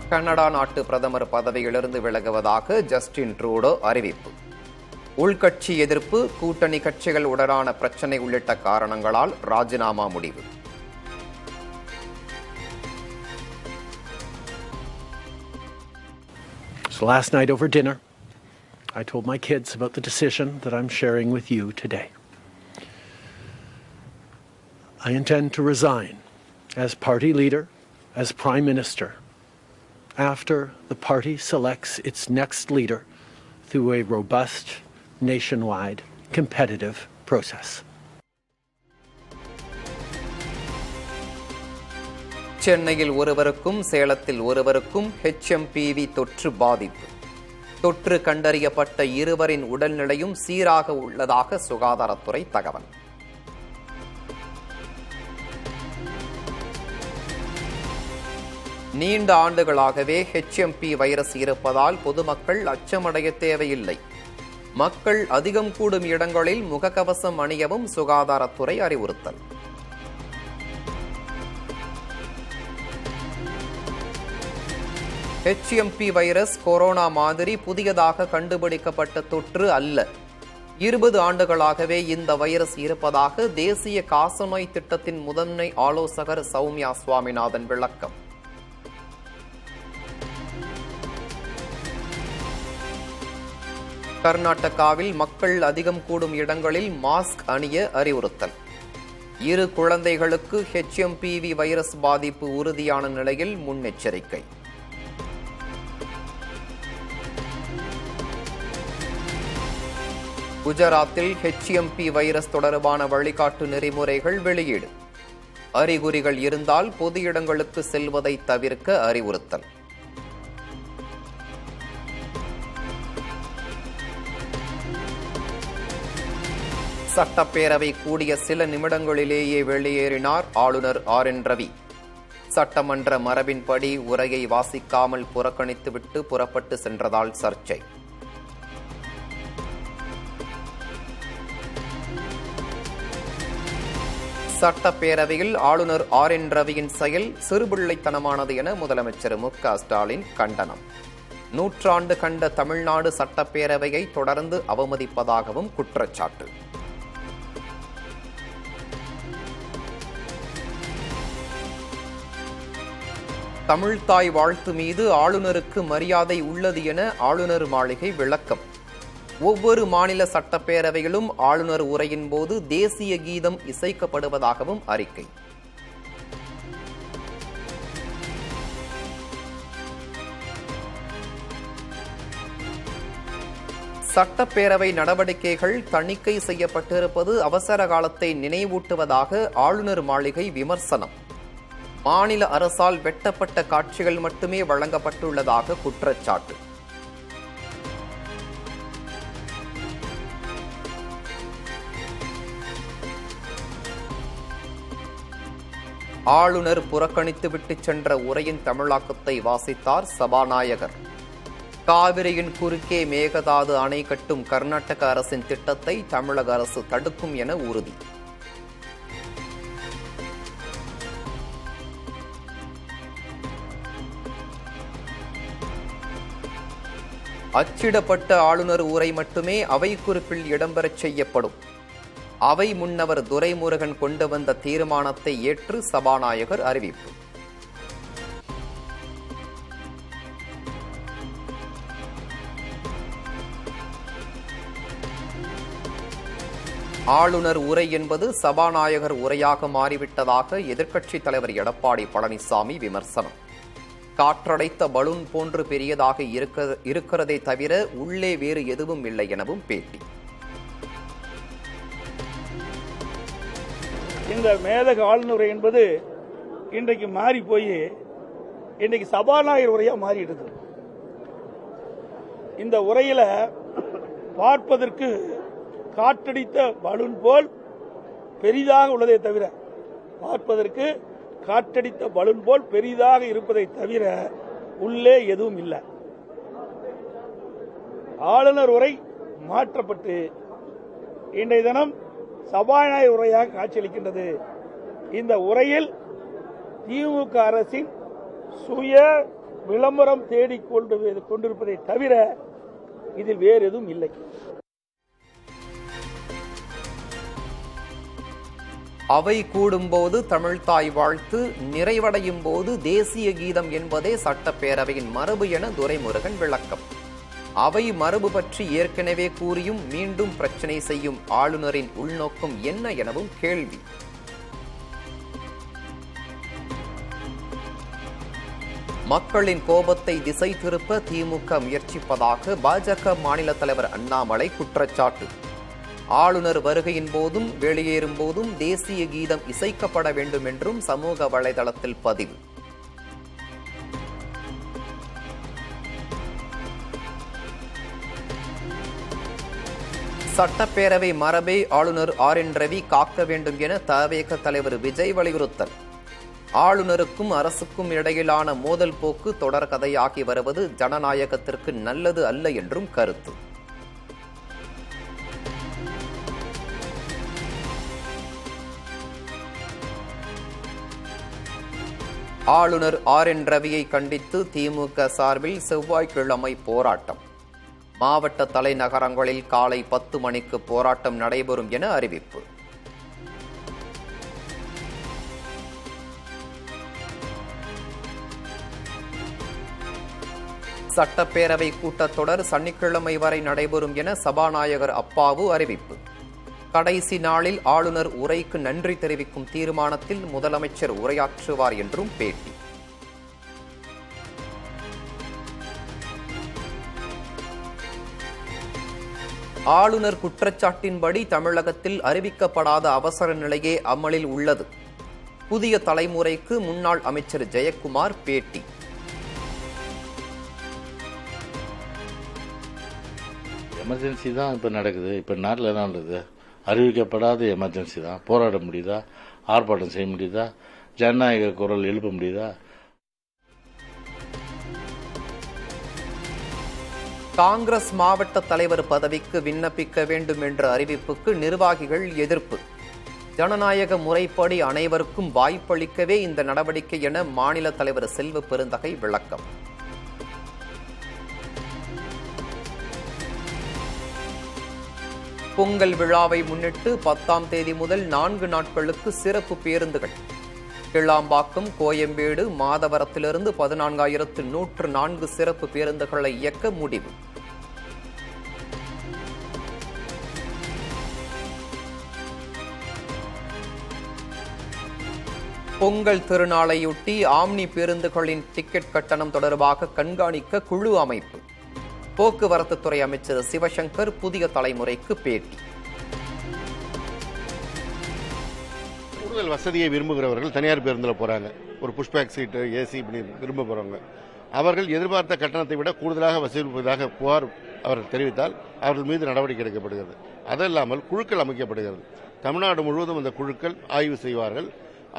Canada நாட்டு பிரதமர் பதவியிலிருந்து விலகுவதாக ஜஸ்டின் ட்ரூடோ அறிவிப்பு. உள்கட்சி எதிர்ப்பு, கூட்டணி கட்சிகள் உடனான பிரச்சினை உள்ளிட்ட காரணங்களால் ராஜினாமா முடிவு. So last night over dinner, I told my kids about the decision that I'm sharing with you today. I intend to resign as party leader, as Prime Minister, after the party selects its next leader through a robust, nationwide, competitive process. சென்னையில் ஒருவருக்கும் சேலத்தில் ஒருவருக்கும் HMPV தொற்று பாதிப்பு. தொற்று கண்டறியப்பட்ட இருவரின் உடல்நிலையும் சீராக உள்ளதாக சுகாதாரத்துறை தகவல். நீண்ட ஆண்டுகளாகவே HMP வைரஸ் இருப்பதால் பொதுமக்கள் அச்சமடைய தேவையில்லை. மக்கள் அதிகம் கூடும் இடங்களில் முகக்கவசம் அணியவும் சுகாதாரத்துறை அறிவுறுத்தல். HMP வைரஸ் கொரோனா மாதிரி புதியதாக கண்டுபிடிக்கப்பட்ட தொற்று அல்ல. 20 ஆண்டுகளாகவே இந்த வைரஸ் இருப்பதாக தேசிய காசநோய் திட்டத்தின் முதன்மை ஆலோசகர் சௌமியா சுவாமிநாதன் விளக்கம். கர்நாடகாவில் மக்கள் அதிகம் கூடும் இடங்களில் மாஸ்க் அணிய அறிவுறுத்தல். 2 குழந்தைகளுக்கு HMPV வைரஸ் பாதிப்பு உறுதியான நிலையில் முன்னெச்சரிக்கை. குஜராத்தில் HMP வைரஸ் தொடர்பான வழிகாட்டு நெறிமுறைகள் வெளியீடு. அறிகுறிகள் இருந்தால் பொது இடங்களுக்கு செல்வதை தவிர்க்க அறிவுறுத்தல். சட்டப்பேரவை கூடிய சில நிமிடங்களிலேயே வெளியேறினார் ஆளுநர் RN ரவி. சட்டமன்ற மரபின்படி உரையை வாசிக்காமல் புறக்கணித்துவிட்டு புறப்பட்டு சென்றதால் சர்ச்சை. சட்டப்பேரவையில் ஆளுநர் RN ரவியின் செயல் சிறுபிள்ளைத்தனமானது என முதலமைச்சர் MK ஸ்டாலின் கண்டனம். 100 ஆண்டு கண்ட தமிழ்நாடு சட்டப்பேரவையை தொடர்ந்து அவமதிப்பதாகவும் குற்றச்சாட்டு. தமிழ்தாய் வாழ்த்து மீது ஆளுநருக்கு மரியாதை உள்ளது என ஆளுநர் மாளிகை விளக்கம். ஒவ்வொரு மாநில சட்டப்பேரவையிலும் ஆளுநர் உரையின் போது தேசிய கீதம் இசைக்கப்படுவதாகவும் அறிக்கை. சட்டப்பேரவை நடவடிக்கைகள் தணிக்கை செய்யப்பட்டிருப்பது அவசர காலத்தை நினைவூட்டுவதாக ஆளுநர் மாளிகை விமர்சனம். மாநில அரசால் வெட்டப்பட்ட காட்சிகள் மட்டுமே வழங்கப்பட்டுள்ளதாக குற்றச்சாட்டு. ஆளுநர் புறக்கணித்துவிட்டு சென்ற உரையின் தமிழாக்கத்தை வாசித்தார் சபாநாயகர். காவிரியின் குறுக்கே மேகதாது அணை கட்டும் கர்நாடக அரசின் திட்டத்தை தமிழக அரசு தடுக்கும் என உறுதி. அச்சிடப்பட்ட ஆளுநர் உரை மட்டுமே அவை குறிப்பில் இடம்பெறச் செய்யப்படும். அவை முன்னவர் துரைமுருகன் கொண்டு வந்த தீர்மானத்தை ஏற்று சபாநாயகர் அறிவிப்பு. ஆளுநர் உரை என்பது சபாநாயகர் உரையாக மாறிவிட்டதாக எதிர்க்கட்சித் தலைவர் எடப்பாடி பழனிசாமி விமர்சனம். காற்றடைத்த பலூன் போன்று பெரியதாக இருக்கிறதே தவிர உள்ளே வேறு எதுவும் இல்லை எனவும் பேட்டி. இந்த மேதக ஆளுநர் என்பது இன்றைக்கு மாறி போய் இன்றைக்கு சபாநாயகர் உரையா மாறிடுது. இந்த உரையில பார்ப்பதற்கு காற்றடித்த பலூன் போல் பெரிதாக உள்ளதை தவிர பார்ப்பதற்கு காற்றடித்த பலூன் போல் பெரிதாக இருப்பதை தவிர உள்ளே எதுவும் இல்லை. ஆளுநர் உரை மாற்றப்பட்டு இன்றைய தினம் சபாநாயகர் உரையாக காட்சியளிக்கின்றது. இந்த உரையில் திமுக அரசின் சுய விளம்பரம் தேடிக் கொண்டிருப்பதை தவிர இதில் வேறு எதுவும் இல்லை. அவை கூடும்போது தமிழ்தாய் வாழ்த்து, நிறைவடையும் போது தேசிய கீதம் என்பதே சட்டப்பேரவையின் மரபு என துரைமுருகன் விளக்கம். அவை மரபு பற்றி ஏற்கனவே கூறியும் மீண்டும் பிரச்சனை செய்யும் ஆளுநரின் உள்நோக்கம் என்ன எனவும் கேள்வி. மக்களின் கோபத்தை திசை திருப்ப திமுக முயற்சிப்பதாக பாஜக மாநில தலைவர் அண்ணாமலை குற்றச்சாட்டு. ஆளுநர் வருகையின் போதும் வெளியேறும் போதும் தேசிய கீதம் இசைக்கப்பட வேண்டும் என்றும் சமூக வலைதளத்தில் பதிவு. சட்டப்பேரவை மரபை ஆளுநர் RN ரவி காக்க வேண்டும் என தவேக தலைவர் விஜய் வலியுறுத்தல். ஆளுநருக்கும் அரசுக்கும் இடையிலான மோதல் போக்கு தொடர் கதையாகி வருவது ஜனநாயகத்திற்கு நல்லது அல்ல என்றும் கருத்து. ஆளுநர் RN ரவியை கண்டித்து திமுக சார்பில் செவ்வாய்க்கிழமை போராட்டம். மாவட்ட தலைநகரங்களில் காலை 10 மணிக்கு போராட்டம் நடைபெறும் என அறிவிப்பு. சட்டப்பேரவை கூட்டத்தொடர் சனிக்கிழமை வரை நடைபெறும் என சபாநாயகர் அப்பாவு அறிவிப்பு. கடைசி நாளில் ஆளுநர் உரைக்கு நன்றி தெரிவிக்கும் தீர்மானத்தில் முதலமைச்சர் உரையாற்றுவார் என்றும் பேட்டி. ஆளுநர் குற்றச்சாட்டின்படி தமிழகத்தில் அறிவிக்கப்படாத அவசர நிலையே அமலில் உள்ளது. புதிய தலைமுறைக்கு முன்னாள் அமைச்சர் ஜெயக்குமார் பேட்டி. எமர்ஜென்சி தான் இப்போ நடக்குது. இப்போ நாட்டில் என்ன நடக்குது? அறிவிக்கப்படாத எமர்ஜென்சி தான். போராட முடியுதா? ஆர்ப்பாட்டம் செய்ய முடியுதா? ஜனநாயக குரல் எழுப்ப முடியுதா? காங்கிரஸ் மாவட்ட தலைவர் பதவிக்கு விண்ணப்பிக்க வேண்டும் என்ற அறிவிப்புக்கு நிர்வாகிகள் எதிர்ப்பு. ஜனநாயக முறைப்படி அனைவருக்கும் வாய்ப்பளிக்கவே இந்த நடவடிக்கை என மாநில தலைவர் செல்வ பெருந்தகை விளக்கம். பொங்கல் விழாவை முன்னிட்டு 10ஆம் தேதி முதல் 4 நாட்களுக்கு சிறப்பு பேருந்துகள். கிளாம்பாக்கம், கோயம்பேடு, மாதவரத்திலிருந்து 14,104 சிறப்பு பேருந்துகளை இயக்க முடிவு. பொங்கல் திருநாளையொட்டி ஆம்னி பேருந்துகளின் டிக்கெட் கட்டணம் தொடர்பாக கண்காணிக்க குழு அமைப்பு. போக்குவரத்து துறை அமைச்சர் சிவசங்கர் புதிய தலைமுறைக்கு பேட்டி. கூடுதல் வசதியை விரும்புகிறவர்கள் தனியார் பேருந்தில் போறாங்க. ஒரு புஷ்பேக் சீட்டு, ஏசி இப்படி விரும்ப போறவங்க அவர்கள் எதிர்பார்த்த கட்டணத்தை விட கூடுதலாக வசூலிப்பதாக புகார் அவர்கள் தெரிவித்தால் அவர்கள் மீது நடவடிக்கை எடுக்கப்படுகிறது. அதல்லாமல் குழுக்கள் அமைக்கப்படுகிறது. தமிழ்நாடு முழுவதும் அந்த குழுக்கள் ஆய்வு செய்வார்கள்.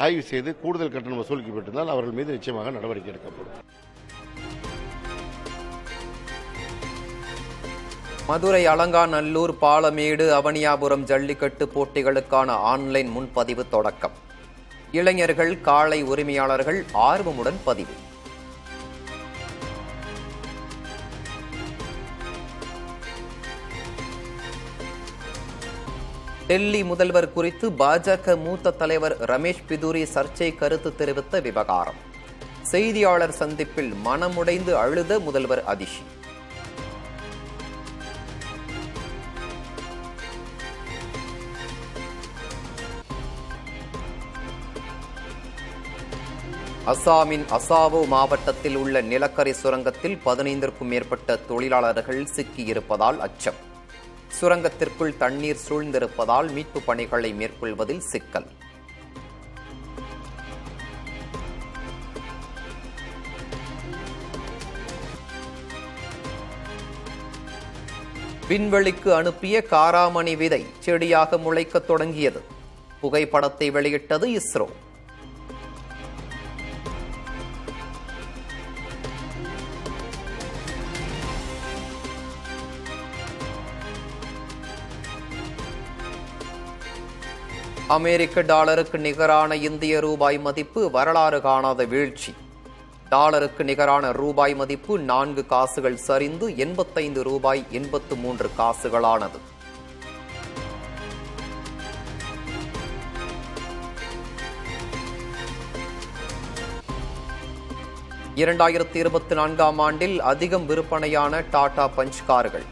ஆய்வு செய்து கூடுதல் கட்டணம் வசூலிக்கப்பட்டிருந்தால் அவர்கள் மீது நிச்சயமாக நடவடிக்கை எடுக்கப்படும். மதுரை அலங்காநல்லூர், பாலமேடு, அவனியாபுரம் ஜல்லிக்கட்டு போட்டிகளுக்கான ஆன்லைன் முன்பதிவு தொடக்கம். இளைஞர்கள், காளை உரிமையாளர்கள் ஆர்வமுடன் பதிவு. டெல்லி முதல்வர் குறித்து பாஜக மூத்த தலைவர் ரமேஷ் பிதுரி சர்ச்சை கருத்து தெரிவித்த விவகாரம். செய்தியாளர் சந்திப்பில் மனமுடைந்து அழுத முதல்வர் அதிஷி. அசாமின் அசாவோ மாவட்டத்தில் உள்ள நிலக்கரி சுரங்கத்தில் 15க்கும் மேற்பட்ட தொழிலாளர்கள் சிக்கியிருப்பதால் அச்சம். சுரங்கத்திற்குள் தண்ணீர் சூழ்ந்திருப்பதால் மீட்பு பணிகளை மேற்கொள்வதில் சிக்கல். விண்வெளிக்கு அனுப்பிய காராமணி விதை செடியாக முளைக்கத் தொடங்கியது. புகைப்படத்தை வெளியிட்டது இஸ்ரோ. அமெரிக்க டாலருக்கு நிகரான இந்திய ரூபாய் மதிப்பு வரலாறு காணாத வீழ்ச்சி. டாலருக்கு நிகரான ரூபாய் மதிப்பு 4 காசுகள் சரிந்து 85 ரூபாய் 83 காசுகளானது. இரண்டாயிரத்தி 24ஆம் ஆண்டில் அதிகம் விற்பனையான டாடா பஞ்ச் கார்கள்.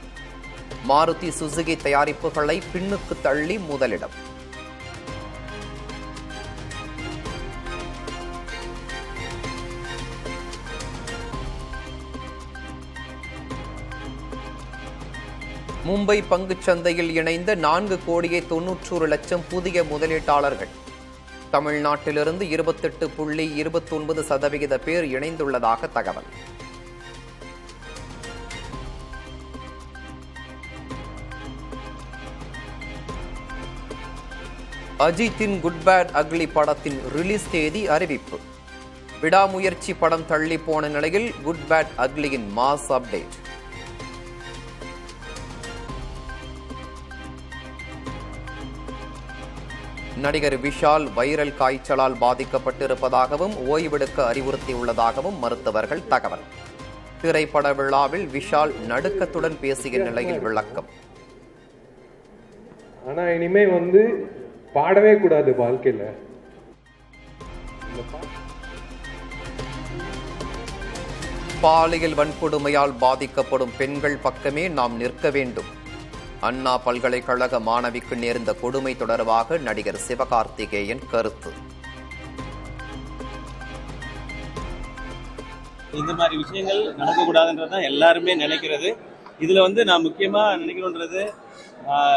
மாருதி சுசுகி தயாரிப்புகளை பின்னுக்கு தள்ளி முதலிடம். மும்பை பங்குச் சந்தையில் இணைந்த 4,91,00,000 புதிய முதலீட்டாளர்கள். தமிழ்நாட்டிலிருந்து 28.29% பேர் இணைந்துள்ளதாக தகவல். அஜித்தின் குட் பேட் அக்லி படத்தின் ரிலீஸ் தேதி அறிவிப்பு. விடாமுயற்சி படம் தள்ளி போன நிலையில் குட் பேட் அக்லியின் மாஸ் அப்டேட். நடிகர் விஷால் வைரல் காய்ச்சலால் பாதிக்கப்பட்டிருப்பதாகவும் ஓய்வெடுக்க அறிவுறுத்தியுள்ளதாகவும் மருத்துவர்கள் தகவல். திரைப்பட விழாவில் விஷால் நடுக்கத்துடன் பேசிய நிலையில் விளக்கம். ஆனா இனிமே பாடவே கூடாது வாழ்க்கையில. பாலியல் வன்கொடுமையால் பாதிக்கப்படும் பெண்கள் பக்கமே நாம் நிற்க வேண்டும். அண்ணா பல்கலைக்கழக மாணவிக்கு நேர்ந்த கொடுமை தொடர்பாக நடிகர் சிவகார்த்திகேயன் கருத்து. இந்த மாதிரி விஷயங்கள் நடக்கக்கூடாதுன்றதான் எல்லாருமே நினைக்கிறது. இதுல நான் முக்கியமா நினைக்கணுன்றது,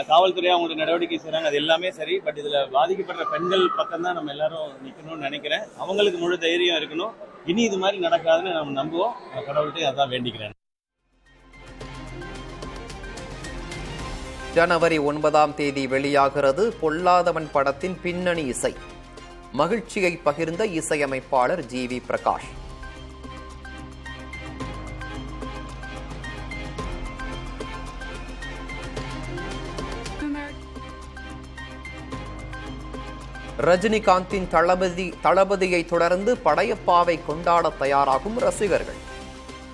காவல்துறை அவங்களுடைய நடவடிக்கை செய்றாங்க, அது எல்லாமே சரி. பட் இதுல பாதிக்கப்படுற பெண்கள் பக்கம் தான் நம்ம எல்லாரும் நிக்கணும்னு நினைக்கிறேன். அவங்களுக்கு முழு தைரியம் இருக்கணும். இனி இது மாதிரி நடக்காதுன்னு நம்ம நம்புவோம். கடவுள்கிட்ட அதான் வேண்டிக்கிறேன். ஜனவரி 9ஆம் தேதி வெளியாகிறது பொல்லாதவன் படத்தின் பின்னணி இசை. மகிழ்ச்சியை பகிர்ந்த இசையமைப்பாளர் ஜி.வி. பிரகாஷ். ரஜினிகாந்தின் தளபதியை தொடர்ந்து படையப்பாவை கொண்டாட தயாராகும் ரசிகர்கள்.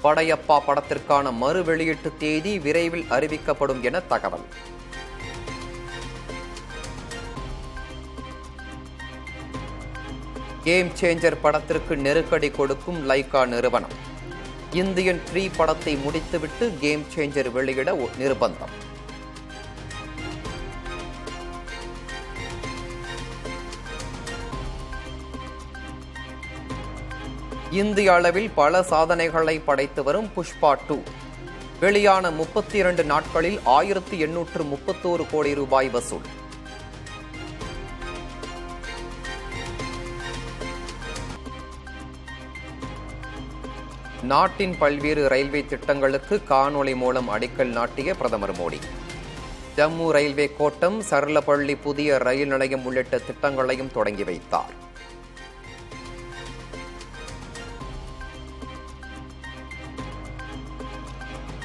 படையப்பா படத்திற்கான மறு வெளியீட்டு தேதி விரைவில் அறிவிக்கப்படும் என தகவல். கேம் சேஞ்சர் படத்திற்கு நெருக்கடி கொடுக்கும் லைகா நிறுவனம். இந்தியன் 3 படத்தை முடித்துவிட்டு கேம் சேஞ்சர் வெளியிட நிர்பந்தம். இந்திய அளவில் பல சாதனைகளை படைத்து வரும் புஷ்பா 2 வெளியான 32 நாட்களில் 1831 கோடி ரூபாய் வசூல். நாட்டின் பல்வேறு ரயில்வே திட்டங்களுக்கு காணொலி மூலம் அடிக்கல் நாட்டிய பிரதமர் மோடி. ஜம்மு ரயில்வே கோட்டம், சர்லப்பள்ளி புதிய ரயில் நிலையம் உள்ளிட்ட திட்டங்களையும் தொடங்கி வைத்தார்.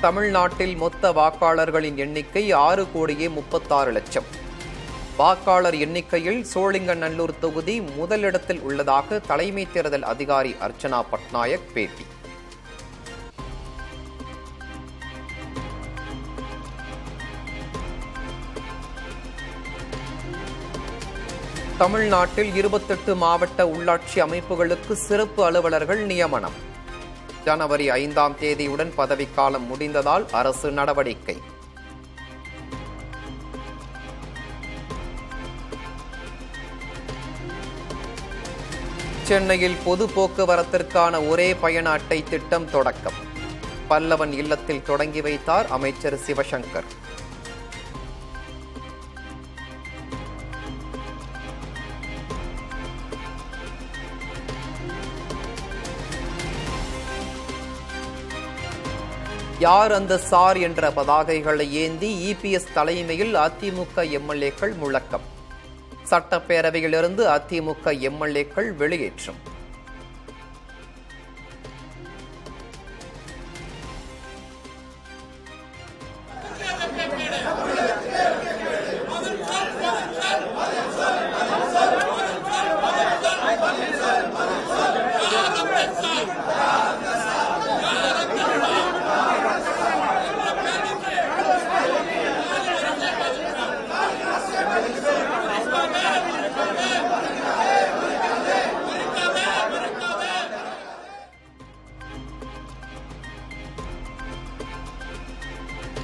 தமிழ்நாட்டில் மொத்த வாக்காளர்களின் எண்ணிக்கை 6,36,00,000. வாக்காளர் எண்ணிக்கையில் சோழிங்கநல்லூர் தொகுதி முதலிடத்தில் உள்ளதாக தலைமை தேர்தல் அதிகாரி அர்ச்சனா பட்நாயக் பேட்டி. தமிழ்நாட்டில் 28 மாவட்ட உள்ளாட்சி அமைப்புகளுக்கு சிறப்பு அலுவலர்கள் நியமனம். ஜனவரி 5ஆம் தேதியுடன் பதவிக்காலம் முடிந்ததால் அரசு நடவடிக்கை. சென்னையில் பொது போக்குவரத்திற்கான ஒரே பயண அட்டை திட்டம் தொடக்கம். பல்லவன் இல்லத்தில் தொடங்கி வைத்தார் அமைச்சர் சிவசங்கர். யார் அந்த சார் என்ற பதாகைகளை ஏந்தி இபிஎஸ் தலைமையில் அதிமுக எம்எல்ஏக்கள் முழக்கம். சட்டப்பேரவையிலிருந்து அதிமுக எம்எல்ஏக்கள் வெளியேற்றம்.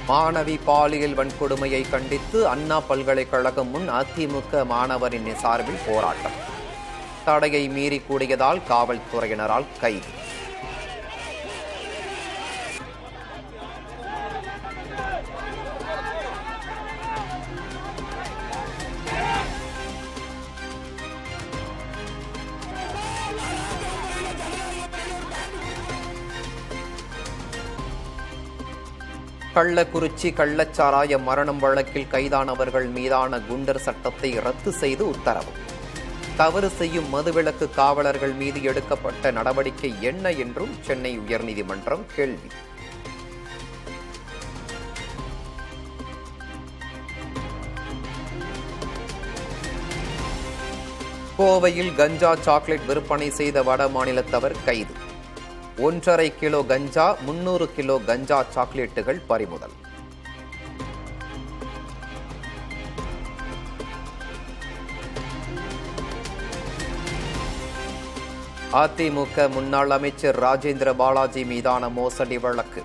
மாணவி பாலியல் வன்கொடுமையை கண்டித்து அண்ணா பல்கலைக்கழகம் முன் அதிமுக மாணவரின் சார்பில் போராட்டம். தடையை மீறி கூடியதால் காவல்துறையினரால் கைது. கள்ளக்குறிச்சி கள்ளச்சாராய மரணம் வழக்கில் கைதானவர்கள் மீதான குண்டர் சட்டத்தை ரத்து செய்து உத்தரவு. தவறு செய்யும் மதுவிலக்கு காவலர்கள் மீது எடுக்கப்பட்ட நடவடிக்கை என்ன என்றும் சென்னை உயர்நீதிமன்றம் கேள்வி. கோவையில் கஞ்சா சாக்லேட் விற்பனை செய்த வட மாநிலத்தவர் கைது. 1.5 கிலோ கஞ்சா, 300 கிலோ கஞ்சா சாக்லேட்டுகள் பறிமுதல். அதிமுக முன்னாள் அமைச்சர் ராஜேந்திர பாலாஜி மீதான மோசடி வழக்கு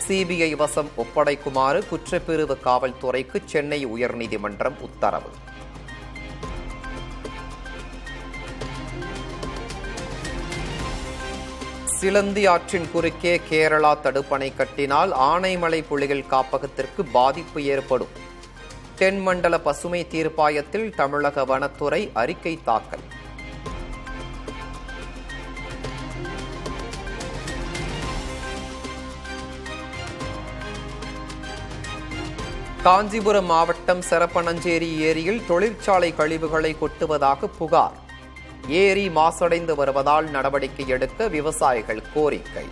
சிபிஐ வசம் ஒப்படைக்குமாறு குற்றப்பிரிவு காவல்துறைக்கு சென்னை உயர்நீதிமன்றம் உத்தரவு. சிலந்தி ஆற்றின் குறுக்கே கேரளா தடுப்பணை கட்டினால் ஆனைமலை புலிகள் காப்பகத்திற்கு பாதிப்பு ஏற்படும். தென்மண்டல பசுமை தீர்ப்பாயத்தில் தமிழக வனத்துறை அறிக்கை தாக்கல். காஞ்சிபுரம் மாவட்டம் செரப்பனஞ்சேரி ஏரியில் தொழிற்சாலை கழிவுகளை கொட்டுவதாக புகார். ஏரி மாசடைந்து வருவதால் நடவடிக்கை எடுக்க விவசாயிகள் கோரிக்கை.